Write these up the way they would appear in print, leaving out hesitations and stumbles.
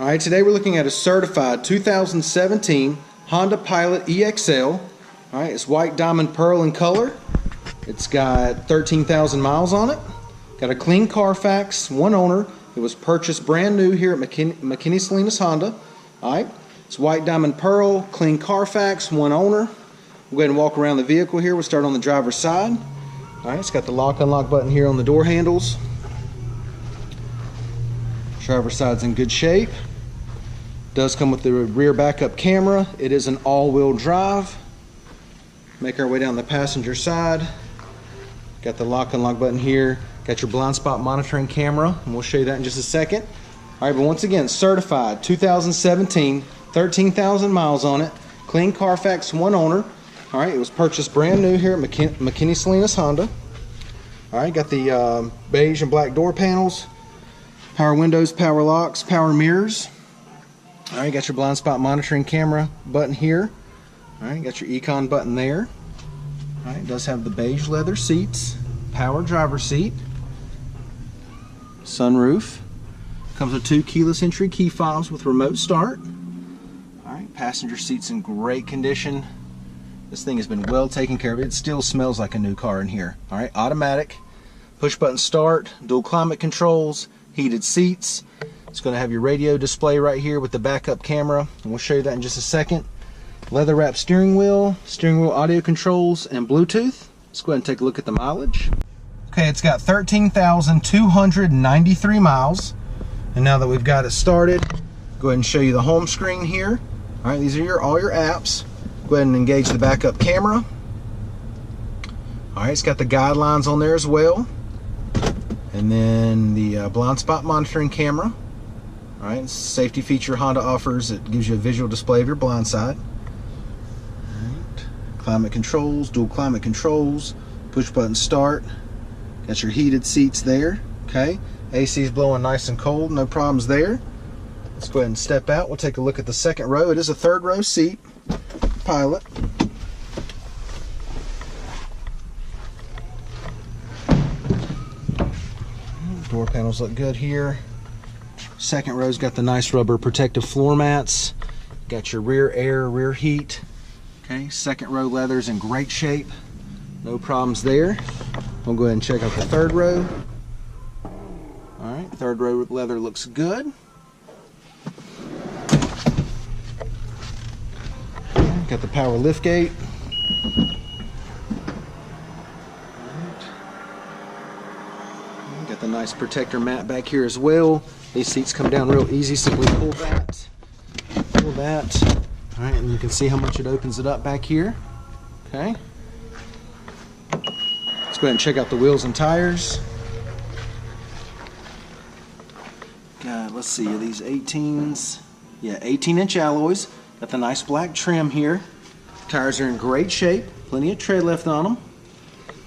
Alright, today we're looking at a certified 2017 Honda Pilot EX-L. Alright, it's white diamond pearl in color. It's got 13,000 miles on it. Got a clean Carfax, one owner. It was purchased brand new here at McKenney Salinas Honda. Alright, it's white diamond pearl, clean Carfax, one owner. We'll go ahead and walk around the vehicle here. We'll start on the driver's side. Alright, it's got the lock unlock button here on the door handles. Driver's side's in good shape. Does come with the rear backup camera. It is an all-wheel drive. Make our way down the passenger side. Got the lock unlock button here. Got your blind spot monitoring camera, and we'll show you that in just a second. All right, but once again, certified 2017, 13,000 miles on it. Clean Carfax, one owner. All right, it was purchased brand new here at McKenney Salinas Honda. All right, got the beige and black door panels. Power windows, power locks, power mirrors. All right, got your blind spot monitoring camera button here. All right, got your econ button there. All right, it does have the beige leather seats, power driver seat, sunroof. Comes with 2 keyless entry key fobs with remote start. All right, passenger seat's in great condition. This thing has been well taken care of. It still smells like a new car in here. All right, automatic, push button start, dual climate controls, heated seats. It's going to have your radio display right here with the backup camera, and we'll show you that in just a second. Leather wrap steering wheel audio controls, and Bluetooth. Let's go ahead and take a look at the mileage. Okay, it's got 13,293 miles. And now that we've got it started, go ahead and show you the home screen here. All right, these are all your apps. Go ahead and engage the backup camera. All right, it's got the guidelines on there as well. And then the blind spot monitoring camera. All right, safety feature Honda offers. It gives you a visual display of your blind side. All right. Climate controls, dual climate controls, push button start. Got your heated seats there. Okay, AC is blowing nice and cold, no problems there. Let's go ahead and step out. We'll take a look at the second row. It is a third row seat, Pilot. Door panels look good here. Second row's got the nice rubber protective floor mats. Got your rear air, rear heat. Okay, second row leather's in great shape. No problems there. We'll go ahead and check out the third row. All right, third row leather looks good. Got the power lift gate. Got the nice protector mat back here as well. These seats come down real easy. Simply pull that. Pull that. All right, and you can see how much it opens it up back here. Okay. Let's go ahead and check out the wheels and tires. God, let's see, are these 18s? Yeah, 18-inch alloys. Got the nice black trim here. Tires are in great shape. Plenty of tread left on them.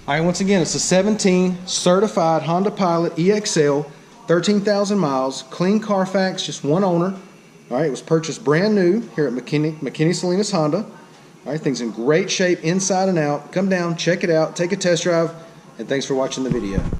All right, once again, it's a 17 certified Honda Pilot EX-L, 13,000 miles, clean Carfax, just one owner. All right, it was purchased brand new here at McKenney Salinas Honda. All right, things in great shape inside and out. Come down, check it out, take a test drive, and thanks for watching the video.